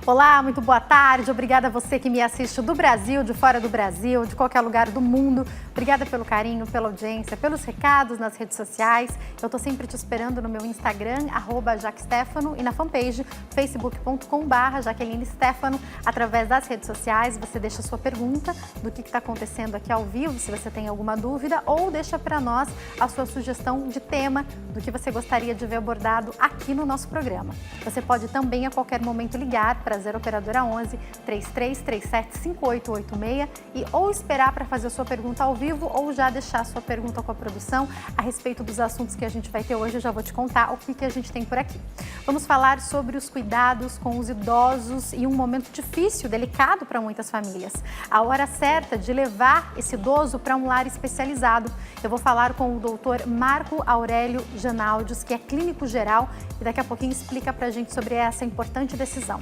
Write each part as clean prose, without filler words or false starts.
Olá, muito boa tarde. Obrigada a você que me assiste do Brasil, de fora do Brasil, de qualquer lugar do mundo. Obrigada pelo carinho, pela audiência, pelos recados nas redes sociais. Eu estou sempre te esperando no meu Instagram, @JaqueStefano, e na fanpage facebook.com/JaquelineStefano. Através das redes sociais, você deixa a sua pergunta do que está acontecendo aqui ao vivo, se você tem alguma dúvida, ou deixa para nós a sua sugestão de tema do que você gostaria de ver abordado aqui no nosso programa. Você pode também a qualquer momento ligar para 0 Operadora 11 3337 5886 e ou esperar para fazer a sua pergunta ao vivo ou já deixar a sua pergunta com a produção a respeito dos assuntos que a gente vai ter hoje. Eu já vou te contar o que a gente tem por aqui. Vamos falar sobre os cuidados com os idosos e um momento difícil, delicado para muitas famílias. A hora certa de levar esse idoso para um lar especializado. Eu vou falar com o doutor Marco Aurélio Janaldios, que é clínico geral, e daqui a pouquinho explica para a gente sobre essa importante decisão.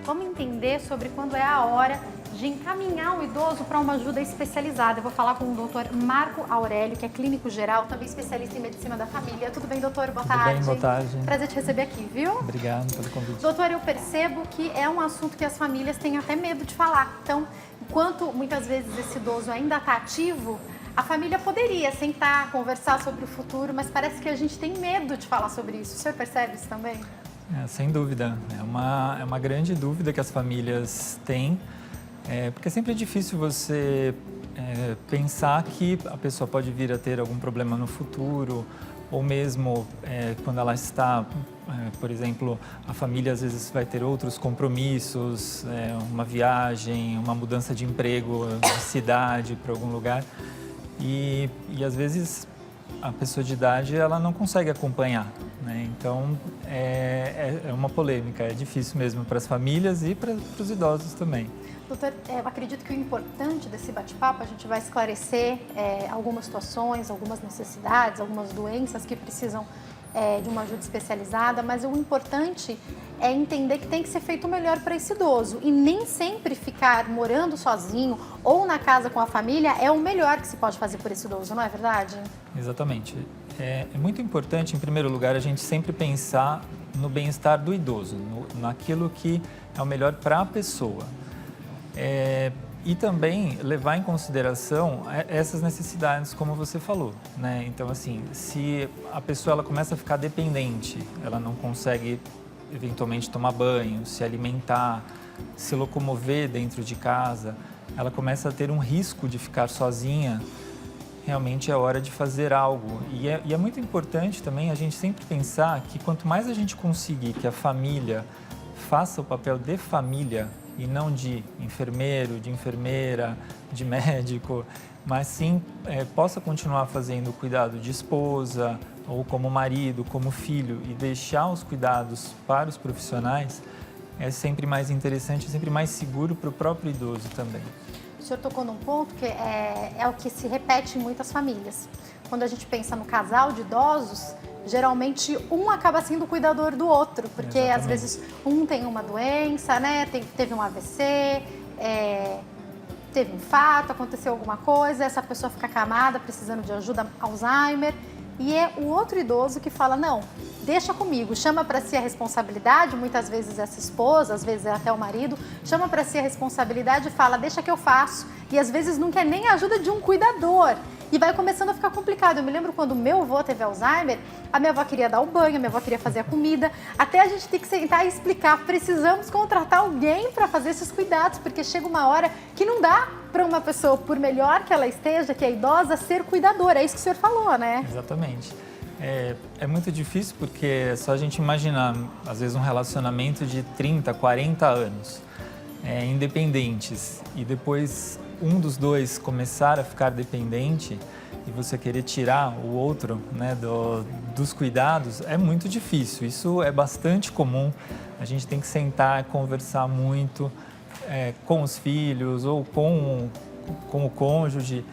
Vamos entender sobre quando é a hora de encaminhar o idoso para uma ajuda especializada. Eu vou falar com o doutor Marco Aurélio, que é clínico geral, também especialista em medicina da família. Tudo bem, doutor? Boa tarde. Tudo bem, boa tarde. Prazer te receber aqui, viu? Obrigado pelo convite. Doutor, eu percebo que é um assunto que as famílias têm até medo de falar. Então, enquanto muitas vezes esse idoso ainda está ativo, a família poderia sentar, conversar sobre o futuro, mas parece que a gente tem medo de falar sobre isso. O senhor percebe isso também? Sem dúvida. É uma grande dúvida que as famílias têm, porque sempre é difícil você pensar que a pessoa pode vir a ter algum problema no futuro, ou mesmo quando ela está, por exemplo, a família às vezes vai ter outros compromissos, uma viagem, uma mudança de emprego, de cidade para algum lugar, e às vezes a pessoa de idade ela não consegue acompanhar, né? Então é uma polêmica, é difícil mesmo para as famílias e para os idosos também. Doutor, eu acredito que o importante desse bate-papo, a gente vai esclarecer algumas situações, algumas necessidades, algumas doenças que precisam de uma ajuda especializada, mas o importante é entender que tem que ser feito o melhor para esse idoso e nem sempre ficar morando sozinho ou na casa com a família é o melhor que se pode fazer por esse idoso, não é verdade? Exatamente. É muito importante, em primeiro lugar, a gente sempre pensar no bem-estar do idoso, naquilo que é o melhor para a pessoa. E também levar em consideração essas necessidades, como você falou, né? Então, assim, se a pessoa ela começa a ficar dependente, ela não consegue eventualmente tomar banho, se alimentar, se locomover dentro de casa, ela começa a ter um risco de ficar sozinha, realmente é hora de fazer algo. E é muito importante também a gente sempre pensar que quanto mais a gente conseguir que a família faça o papel de família, e não de enfermeiro, de enfermeira, de médico, mas sim possa continuar fazendo o cuidado de esposa, ou como marido, como filho, e deixar os cuidados para os profissionais, é sempre mais interessante, sempre mais seguro para o próprio idoso também. O senhor tocou num ponto que é o que se repete em muitas famílias. Quando a gente pensa no casal de idosos, geralmente um acaba sendo o cuidador do outro, porque Exatamente. Às vezes um tem uma doença, né? Teve um AVC, teve um infarto, aconteceu alguma coisa, essa pessoa fica acamada, precisando de ajuda, Alzheimer, e é o outro idoso que fala, não, deixa comigo, chama para si a responsabilidade, muitas vezes essa esposa, às vezes é até o marido, chama para si a responsabilidade e fala, deixa que eu faço, e às vezes não quer nem a ajuda de um cuidador. E vai começando a ficar complicado. Eu me lembro quando meu avô teve Alzheimer, a minha avó queria dar o banho, a minha avó queria fazer a comida. Até a gente tem que sentar e explicar, precisamos contratar alguém para fazer esses cuidados, porque chega uma hora que não dá para uma pessoa, por melhor que ela esteja, que é idosa, ser cuidadora. É isso que o senhor falou, né? Exatamente. É muito difícil porque é só a gente imaginar, às vezes, um relacionamento de 30, 40 anos, independentes, e depois um dos dois começar a ficar dependente e você querer tirar o outro, né, dos cuidados, é muito difícil. Isso é bastante comum. A gente tem que sentar, conversar muito com os filhos ou com o cônjuge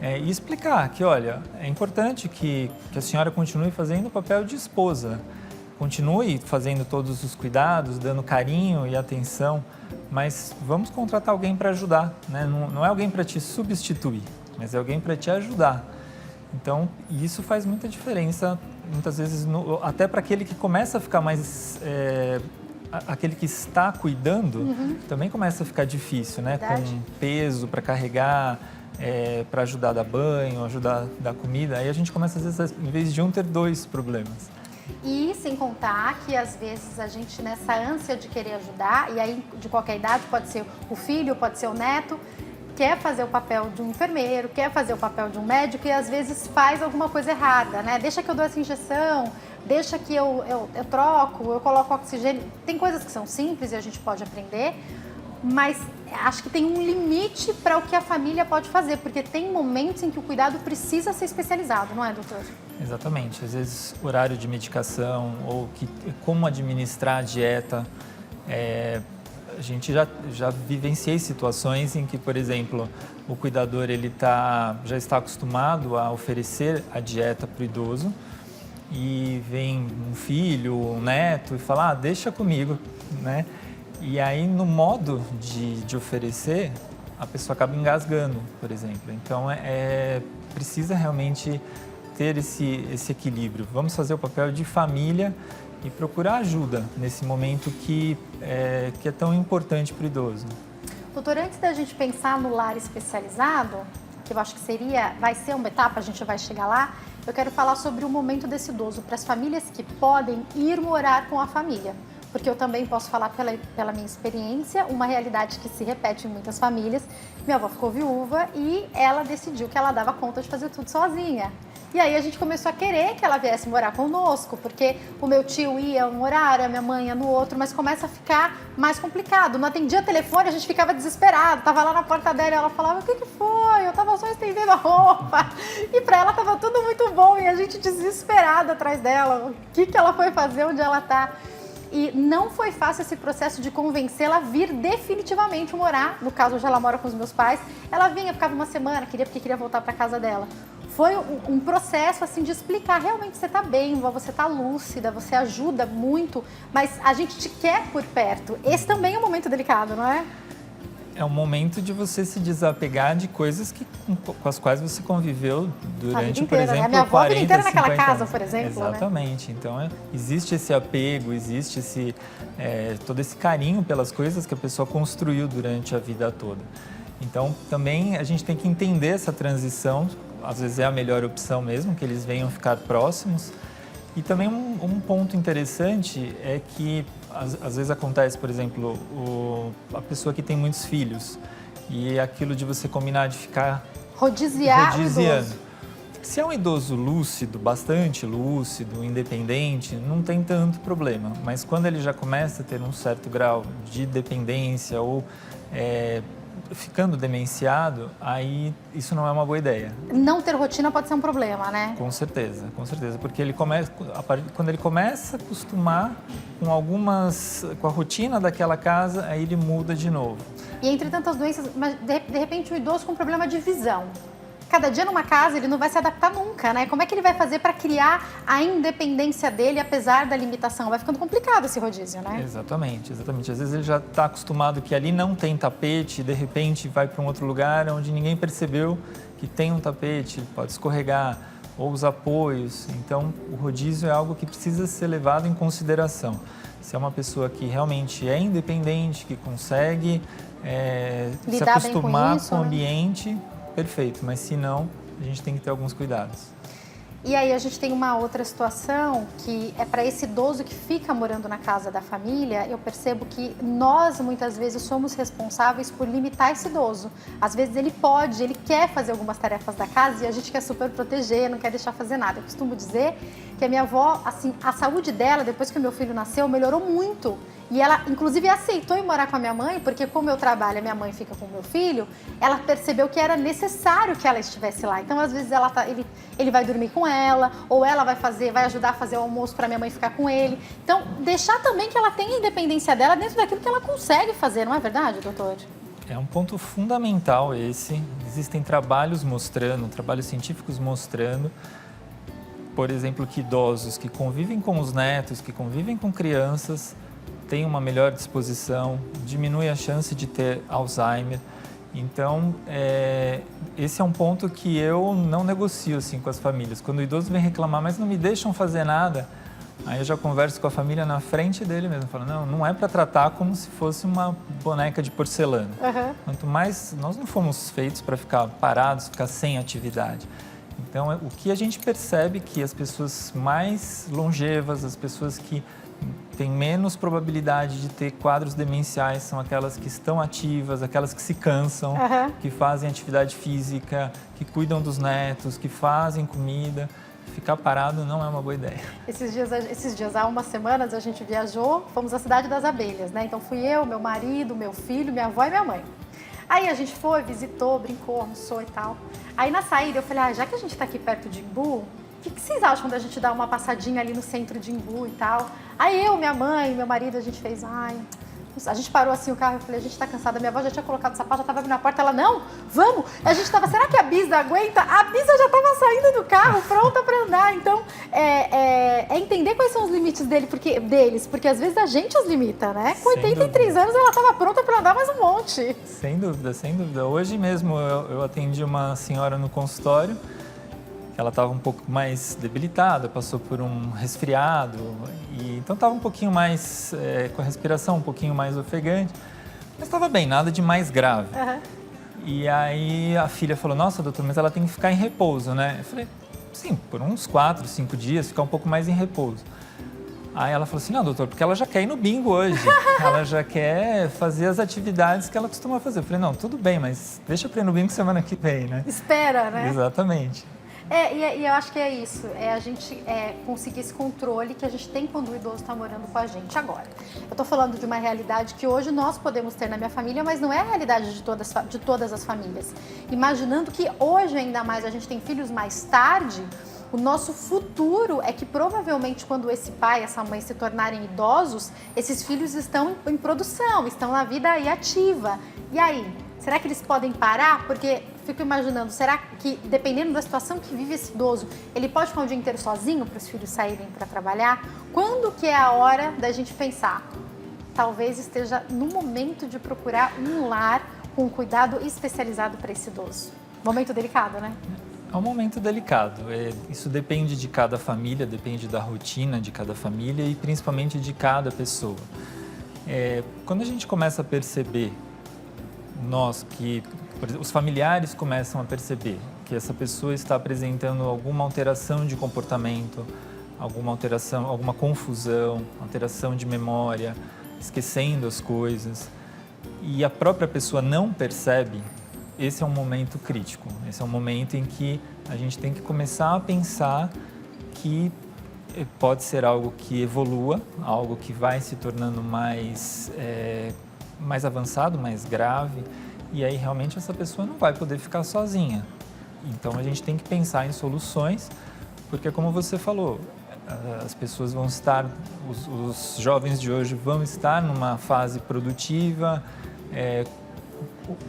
e explicar que, olha, é importante que a senhora continue fazendo o papel de esposa, continue fazendo todos os cuidados, dando carinho e atenção, mas vamos contratar alguém para ajudar, né? Não é alguém para te substituir, mas é alguém para te ajudar. Então, isso faz muita diferença, muitas vezes, até para aquele que começa a ficar mais aquele que está cuidando também começa a ficar difícil, né? Verdade. Com peso para carregar, para ajudar a dar banho, ajudar a dar comida. Aí a gente começa, às vezes, em vez de um, ter dois problemas. E sem contar que às vezes a gente, nessa ânsia de querer ajudar, e aí de qualquer idade, pode ser o filho, pode ser o neto, quer fazer o papel de um enfermeiro, quer fazer o papel de um médico e às vezes faz alguma coisa errada, né? Deixa que eu dou essa injeção, deixa que eu troco, eu coloco oxigênio. Tem coisas que são simples e a gente pode aprender, mas acho que tem um limite para o que a família pode fazer, porque tem momentos em que o cuidado precisa ser especializado, não é, doutor? Exatamente. Às vezes, horário de medicação ou como administrar a dieta. A gente já vivenciei situações em que, por exemplo, o cuidador já está acostumado a oferecer a dieta para o idoso e vem um filho, um neto e fala, deixa comigo, né? E aí, no modo de oferecer, a pessoa acaba engasgando, por exemplo. Então, precisa realmente ter esse equilíbrio. Vamos fazer o papel de família e procurar ajuda nesse momento que é tão importante para o idoso. Doutor, antes da gente pensar no lar especializado, que eu acho que vai ser uma etapa, a gente vai chegar lá, eu quero falar sobre o momento desse idoso, para as famílias que podem ir morar com a família. Porque eu também posso falar pela minha experiência, uma realidade que se repete em muitas famílias. Minha avó ficou viúva e ela decidiu que ela dava conta de fazer tudo sozinha. E aí a gente começou a querer que ela viesse morar conosco, porque o meu tio ia um horário, a minha mãe ia no outro, mas começa a ficar mais complicado. Não atendia telefone, a gente ficava desesperado. Tava lá na porta dela e ela falava, o que foi? Eu tava só estendendo a roupa. E pra ela tava tudo muito bom e a gente desesperado atrás dela. O que ela foi fazer, onde ela tá? E não foi fácil esse processo de convencê-la a vir definitivamente morar. No caso, hoje ela mora com os meus pais. Ela vinha, ficava uma semana, porque queria voltar para casa dela. Foi um processo assim de explicar, realmente você está bem, você está lúcida, você ajuda muito, mas a gente te quer por perto. Esse também é um momento delicado, não é? É um momento de você se desapegar de coisas com as quais você conviveu durante, por exemplo, a minha avó 40, inteira naquela 50 casa, anos. por exemplo. Exatamente. Né? Então, existe esse apego, existe todo esse carinho pelas coisas que a pessoa construiu durante a vida toda. Então, também a gente tem que entender essa transição. Às vezes é a melhor opção mesmo, que eles venham ficar próximos. E também um ponto interessante é que às vezes acontece, por exemplo, a pessoa que tem muitos filhos e aquilo de você combinar de ficar rodiziando. Se é um idoso lúcido, bastante lúcido, independente, não tem tanto problema. Mas quando ele já começa a ter um certo grau de dependência ou ficando demenciado, aí isso não é uma boa ideia. Não ter rotina pode ser um problema, né? Com certeza, porque quando ele começa a acostumar com a rotina daquela casa, aí ele muda de novo. E entre tantas doenças, mas de repente um idoso com problema de visão. Cada dia numa casa ele não vai se adaptar nunca, né? Como é que ele vai fazer para criar a independência dele, apesar da limitação? Vai ficando complicado esse rodízio, né? Exatamente. Às vezes ele já está acostumado que ali não tem tapete, e de repente vai para um outro lugar onde ninguém percebeu que tem um tapete, pode escorregar, ou os apoios. Então, o rodízio é algo que precisa ser levado em consideração. Se é uma pessoa que realmente é independente, que consegue se acostumar com o ambiente, perfeito, mas se não, a gente tem que ter alguns cuidados. E aí a gente tem uma outra situação que é para esse idoso que fica morando na casa da família. Eu percebo que nós muitas vezes somos responsáveis por limitar esse idoso. Às vezes ele quer fazer algumas tarefas da casa e a gente quer super proteger, não quer deixar fazer nada. Eu costumo dizer que a minha avó, assim, a saúde dela, depois que o meu filho nasceu, melhorou muito. E ela, inclusive, aceitou ir morar com a minha mãe, porque como eu trabalho, a minha mãe fica com o meu filho, ela percebeu que era necessário que ela estivesse lá. Então, às vezes, ele vai dormir com ela, ou ela vai ajudar a fazer o almoço para minha mãe ficar com ele. Então, deixar também que ela tenha a independência dela dentro daquilo que ela consegue fazer, não é verdade, doutor? É um ponto fundamental esse. Existem trabalhos científicos mostrando, por exemplo, que idosos que convivem com os netos, que convivem com crianças, tem uma melhor disposição, diminui a chance de ter Alzheimer. Então, esse é um ponto que eu não negocio assim, com as famílias. Quando o idoso vem reclamar, mas não me deixam fazer nada, Aí eu já converso com a família na frente dele mesmo, falo, não é para tratar como se fosse uma boneca de porcelana. Quanto mais, nós não fomos feitos para ficar parados, ficar sem atividade. Então, o que a gente percebe que as pessoas mais longevas, as pessoas que têm menos probabilidade de ter quadros demenciais são aquelas que estão ativas, aquelas que se cansam, que fazem atividade física, que cuidam dos netos, que fazem comida. Ficar parado não é uma boa ideia. Esses dias, há umas semanas, a gente viajou, fomos à Cidade das Abelhas, né? Então fui eu, meu marido, meu filho, minha avó e minha mãe. Aí a gente foi, visitou, brincou, almoçou e tal. Aí na saída eu falei, já que a gente tá aqui perto de Embu, o que vocês acham da gente dar uma passadinha ali no centro de Embu e tal? Aí eu, minha mãe, meu marido, a gente fez, a gente parou assim o carro, eu falei, a gente tá cansada, minha avó já tinha colocado o sapato, já tava abrindo a porta, ela, não, vamos! A gente tava, será que a Bisa aguenta? A Bisa já tava saindo do carro, pronta pra andar. Então, é entender quais são os limites deles, porque às vezes a gente os limita, né? Com 83 anos ela tava pronta pra andar mais um monte. Sem dúvida, sem dúvida. Hoje mesmo eu atendi uma senhora no consultório, ela estava um pouco mais debilitada, passou por um resfriado, então estava um pouquinho mais, com a respiração um pouquinho mais ofegante, mas estava bem, nada de mais grave. E aí a filha falou, nossa, doutor, mas ela tem que ficar em repouso, né? Eu falei, sim, por uns 4, 5 dias, ficar um pouco mais em repouso. Aí ela falou assim, não, doutor, porque ela já quer ir no bingo hoje, ela já quer fazer as atividades que ela costuma fazer. Eu falei, não, tudo bem, mas deixa para ir no bingo semana que vem, né? Espera, né? Exatamente. E eu acho que é isso, a gente conseguir esse controle que a gente tem quando o idoso está morando com a gente agora. Eu estou falando de uma realidade que hoje nós podemos ter na minha família, mas não é a realidade de todas as famílias. Imaginando que hoje ainda mais a gente tem filhos mais tarde, o nosso futuro é que provavelmente quando esse pai, essa mãe se tornarem idosos, esses filhos estão em produção, estão na vida aí ativa. E aí, será que eles podem parar? Porque fico imaginando, será que dependendo da situação que vive esse idoso, ele pode ficar o dia inteiro sozinho para os filhos saírem para trabalhar? Quando que é a hora da gente pensar? Talvez esteja no momento de procurar um lar com um cuidado especializado para esse idoso. Momento delicado, né? É um momento delicado. Isso depende de cada família, depende da rotina de cada família e principalmente de cada pessoa. Quando a gente começa a perceber, os familiares começam a perceber que essa pessoa está apresentando alguma alteração de comportamento, alguma alteração, alguma confusão, alteração de memória, esquecendo as coisas, e a própria pessoa não percebe, esse é um momento crítico. Esse é um momento em que a gente tem que começar a pensar que pode ser algo que evolua, algo que vai se tornando mais avançado, mais grave, e aí realmente essa pessoa não vai poder ficar sozinha. Então a gente tem que pensar em soluções, porque como você falou, as pessoas vão estar, os jovens de hoje vão estar numa fase produtiva,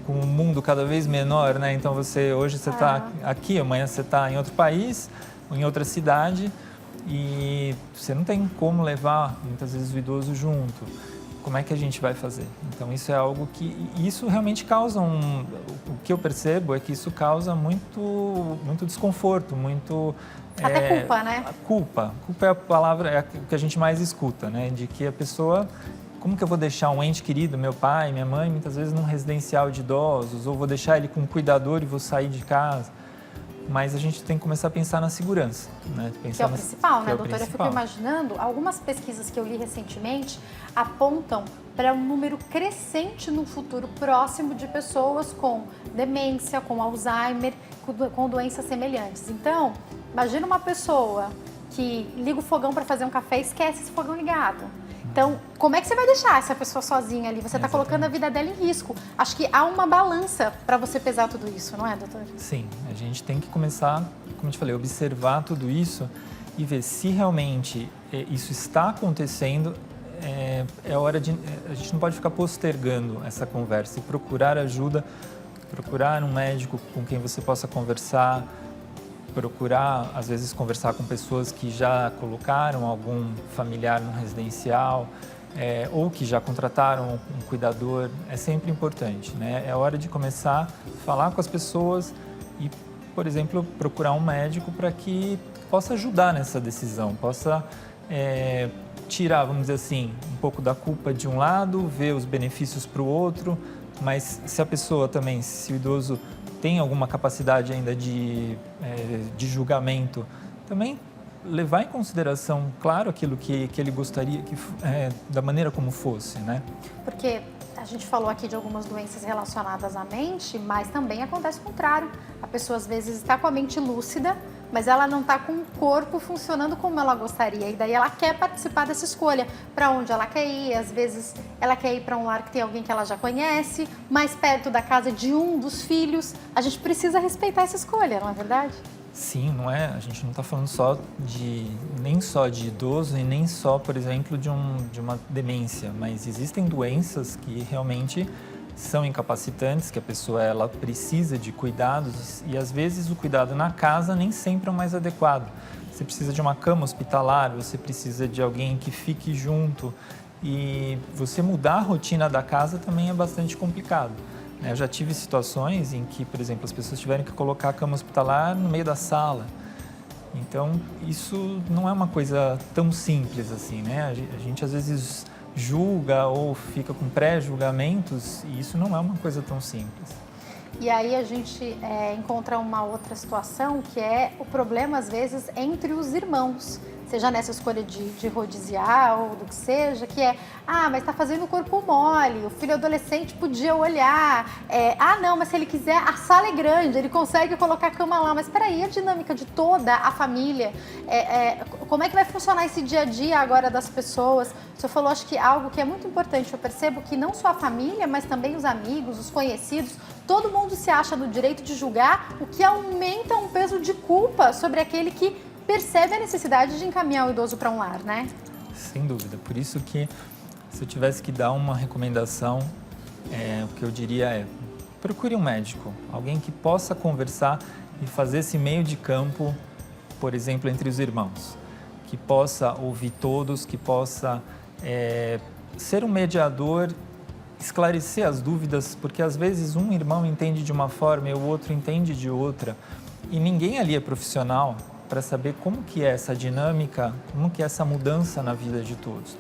com um mundo cada vez menor, né? Então hoje você está aqui, amanhã você está em outro país, ou em outra cidade, e você não tem como levar muitas vezes o idoso junto. Como é que a gente vai fazer? Então isso é algo que isso realmente causa o que eu percebo é que isso causa muito desconforto, até culpa, né? Culpa é a palavra, é o que a gente mais escuta, né? De que a pessoa, como que eu vou deixar um ente querido, meu pai, minha mãe, muitas vezes num residencial de idosos, ou vou deixar ele com um cuidador e vou sair de casa. Mas a gente tem que começar a pensar na segurança, né? Que é o principal, né, doutora? Eu fico imaginando, algumas pesquisas que eu li recentemente apontam para um número crescente no futuro próximo de pessoas com demência, com Alzheimer, com doenças semelhantes. Então, imagina uma pessoa que liga o fogão para fazer um café e esquece esse fogão ligado. Então, como é que você vai deixar essa pessoa sozinha ali? Você está colocando a vida dela em risco. Acho que há uma balança para você pesar tudo isso, não é, doutor? Sim, a gente tem que começar, como eu te falei, observar tudo isso e ver se realmente isso está acontecendo. É hora de... A gente não pode ficar postergando essa conversa e procurar ajuda, procurar um médico com quem você possa conversar, procurar, às vezes, conversar com pessoas que já colocaram algum familiar no residencial ou que já contrataram um cuidador, é sempre importante, né? É hora de começar a falar com as pessoas e, por exemplo, procurar um médico para que possa ajudar nessa decisão, possa tirar, vamos dizer assim, um pouco da culpa de um lado, ver os benefícios para o outro, mas se a pessoa também, se o idoso tem alguma capacidade ainda de julgamento, também levar em consideração, claro, aquilo que ele gostaria, da maneira como fosse, né? Porque a gente falou aqui de algumas doenças relacionadas à mente, mas também acontece o contrário. A pessoa às vezes está com a mente lúcida, mas ela não está com o corpo funcionando como ela gostaria. E daí ela quer participar dessa escolha, para onde ela quer ir. Às vezes ela quer ir para um lar que tem alguém que ela já conhece, mais perto da casa de um dos filhos. A gente precisa respeitar essa escolha, não é verdade? Sim, não é? A gente não está falando nem só de idoso e nem só, por exemplo, de uma demência, mas existem doenças que realmente são incapacitantes, que a pessoa ela precisa de cuidados e às vezes o cuidado na casa nem sempre é o mais adequado. Você precisa de uma cama hospitalar, você precisa de alguém que fique junto e você mudar a rotina da casa também é bastante complicado. Eu já tive situações em que, por exemplo, as pessoas tiveram que colocar a cama hospitalar no meio da sala. Então, isso não é uma coisa tão simples assim, né? A gente às vezes julga ou fica com pré-julgamentos e isso não é uma coisa tão simples. E aí a gente encontra uma outra situação que é o problema, às vezes, entre os irmãos. Seja nessa escolha de rodiziar ou do que seja, que mas está fazendo o corpo mole, o filho adolescente podia olhar, não, mas se ele quiser, a sala é grande, ele consegue colocar a cama lá, mas espera aí, a dinâmica de toda a família, como é que vai funcionar esse dia a dia agora das pessoas? O senhor falou, acho que algo que é muito importante, eu percebo que não só a família, mas também os amigos, os conhecidos, todo mundo se acha no direito de julgar, o que aumenta um peso de culpa sobre aquele que percebe a necessidade de encaminhar o idoso para um lar, né? Sem dúvida. Por isso que, se eu tivesse que dar uma recomendação, o que eu diria é: procure um médico, alguém que possa conversar e fazer esse meio de campo, por exemplo, entre os irmãos, que possa ouvir todos, que possa ser um mediador, esclarecer as dúvidas, porque às vezes um irmão entende de uma forma e o outro entende de outra, e ninguém ali é profissional para saber como que é essa dinâmica, como que é essa mudança na vida de todos.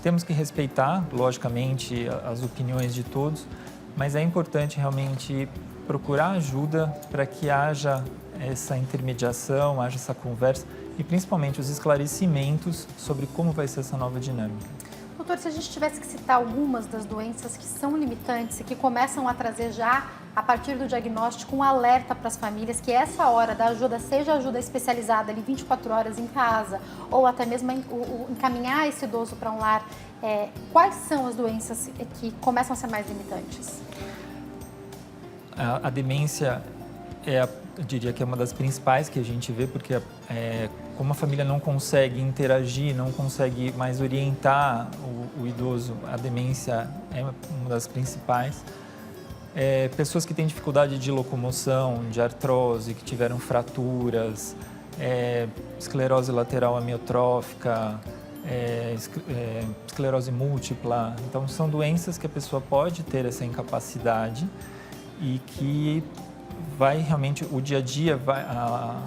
Temos que respeitar, logicamente, as opiniões de todos, mas é importante realmente procurar ajuda para que haja essa intermediação, haja essa conversa e principalmente os esclarecimentos sobre como vai ser essa nova dinâmica. Doutor, se a gente tivesse que citar algumas das doenças que são limitantes e que começam a trazer já, a partir do diagnóstico, um alerta para as famílias que essa hora da ajuda, seja ajuda especializada ali 24 horas em casa, ou até mesmo encaminhar esse idoso para um lar, quais são as doenças que começam a ser mais limitantes? A demência eu diria que é uma das principais que a gente vê, porque como a família não consegue interagir, não consegue mais orientar o idoso, a demência é uma das principais. Pessoas que têm dificuldade de locomoção, de artrose, que tiveram fraturas, esclerose lateral amiotrófica, esclerose múltipla. Então, são doenças que a pessoa pode ter essa incapacidade e que vai realmente, o dia a dia,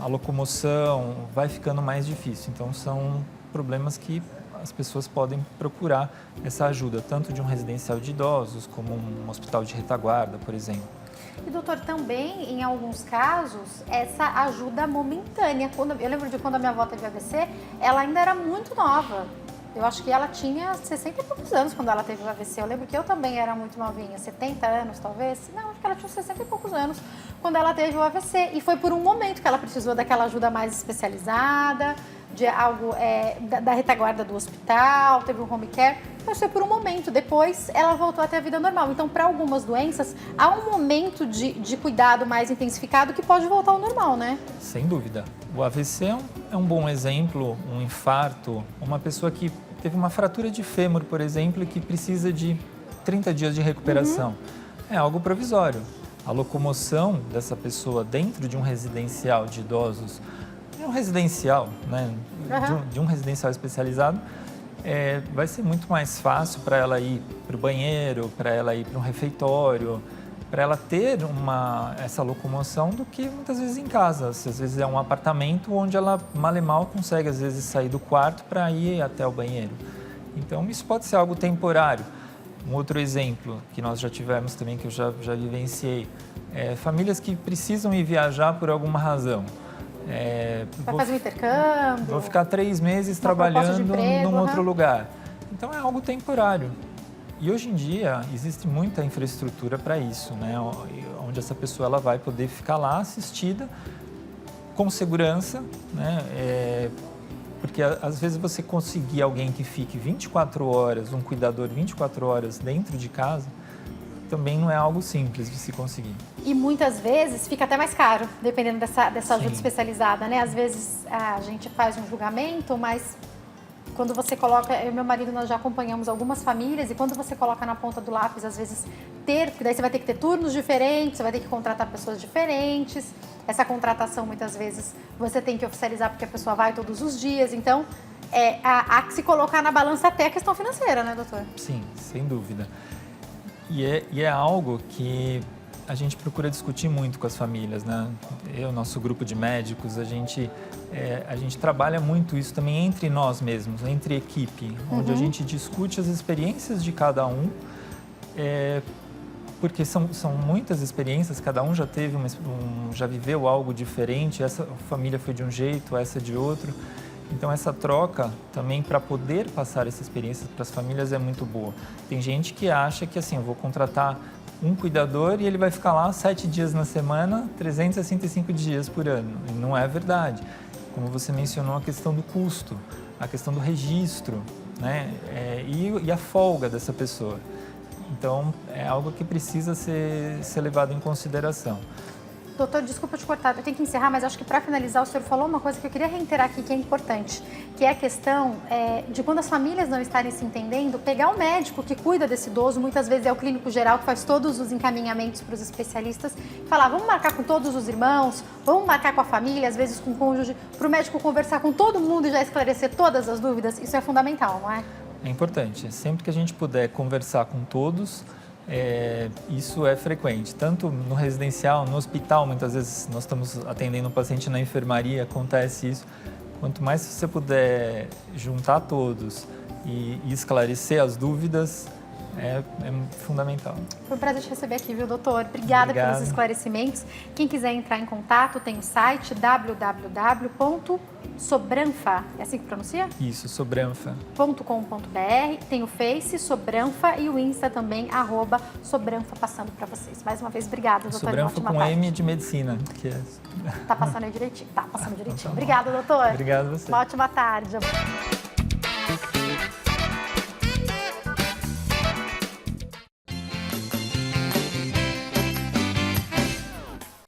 a locomoção vai ficando mais difícil. Então, são problemas que as pessoas podem procurar essa ajuda, tanto de um residencial de idosos, como um hospital de retaguarda, por exemplo. E, doutor, também, em alguns casos, essa ajuda momentânea. Eu lembro de quando a minha avó teve AVC, ela ainda era muito nova. Eu acho que ela tinha 60 e poucos anos quando ela teve o AVC. Eu lembro que eu também era muito novinha, 70 anos talvez. Não, acho que ela tinha 60 e poucos anos quando ela teve o AVC. E foi por um momento que ela precisou daquela ajuda mais especializada, de algo da retaguarda do hospital, teve um home care. Mas foi por um momento. Depois ela voltou a ter a vida normal. Então, para algumas doenças, há um momento de cuidado mais intensificado que pode voltar ao normal, né? Sem dúvida. O AVC é um bom exemplo, um infarto, uma pessoa que teve uma fratura de fêmur, por exemplo, e que precisa de 30 dias de recuperação. É algo provisório. A locomoção dessa pessoa dentro de um residencial de idosos, de um residencial, né? De um residencial especializado, vai ser muito mais fácil para ela ir para o banheiro, para ela ir para um refeitório, para ela ter essa locomoção do que muitas vezes em casa. Às vezes é um apartamento onde ela mal e mal consegue, às vezes, sair do quarto para ir até o banheiro. Então, isso pode ser algo temporário. Um outro exemplo que nós já tivemos também, que eu já vivenciei, famílias que precisam ir viajar por alguma razão. Vai fazer um intercâmbio. Vou ficar 3 meses trabalhando num outro lugar. Então, é algo temporário. E hoje em dia existe muita infraestrutura para isso, né? Onde essa pessoa ela vai poder ficar lá assistida com segurança, né? Porque às vezes você conseguir alguém que fique 24 horas, um cuidador 24 horas dentro de casa, também não é algo simples de se conseguir. E muitas vezes fica até mais caro, dependendo dessa ajuda Sim. especializada, né? Às vezes a gente faz um julgamento, mas quando você coloca, eu e meu marido, nós já acompanhamos algumas famílias, e quando você coloca na ponta do lápis, às vezes porque daí você vai ter que ter turnos diferentes, você vai ter que contratar pessoas diferentes. Essa contratação, muitas vezes, você tem que oficializar porque a pessoa vai todos os dias. Então, há que se colocar na balança até a questão financeira, né, doutor? Sim, sem dúvida. E é algo que a gente procura discutir muito com as famílias, né? Nosso grupo de médicos, a gente trabalha muito isso também entre nós mesmos, entre equipe, onde a gente discute as experiências de cada um, porque são muitas experiências, cada um já teve já viveu algo diferente, essa família foi de um jeito, essa de outro. Então, essa troca também para poder passar essa experiência para as famílias é muito boa. Tem gente que acha que assim, eu vou contratar um cuidador e ele vai ficar lá 7 dias na semana, 365 dias por ano. E não é verdade. Como você mencionou, a questão do custo, a questão do registro, né? E a folga dessa pessoa. Então, é algo que precisa ser levado em consideração. Doutor, desculpa te cortar, eu tenho que encerrar, mas acho que para finalizar o senhor falou uma coisa que eu queria reiterar aqui, que é importante, que é a questão de quando as famílias não estarem se entendendo, pegar o médico que cuida desse idoso, muitas vezes é o clínico geral que faz todos os encaminhamentos para os especialistas, e falar, vamos marcar com todos os irmãos, vamos marcar com a família, às vezes com o cônjuge, para o médico conversar com todo mundo e já esclarecer todas as dúvidas. Isso é fundamental, não é? É importante, sempre que a gente puder conversar com todos, isso é frequente, tanto no residencial, no hospital, muitas vezes nós estamos atendendo um paciente na enfermaria, acontece isso. Quanto mais você puder juntar todos e esclarecer as dúvidas, é fundamental. Foi um prazer te receber aqui, viu, doutor? Obrigada pelos esclarecimentos. Quem quiser entrar em contato, tem o site www.sobranfa, é assim que pronuncia? Isso, Sobranfa. .com.br, tem o Face, Sobranfa, e o Insta também, @Sobranfa, passando para vocês. Mais uma vez, obrigada, doutor. Sobranfa com tarde. M de medicina. Tá passando aí direitinho? Tá passando direitinho. Obrigada, doutor. Obrigado a você. Uma ótima tarde.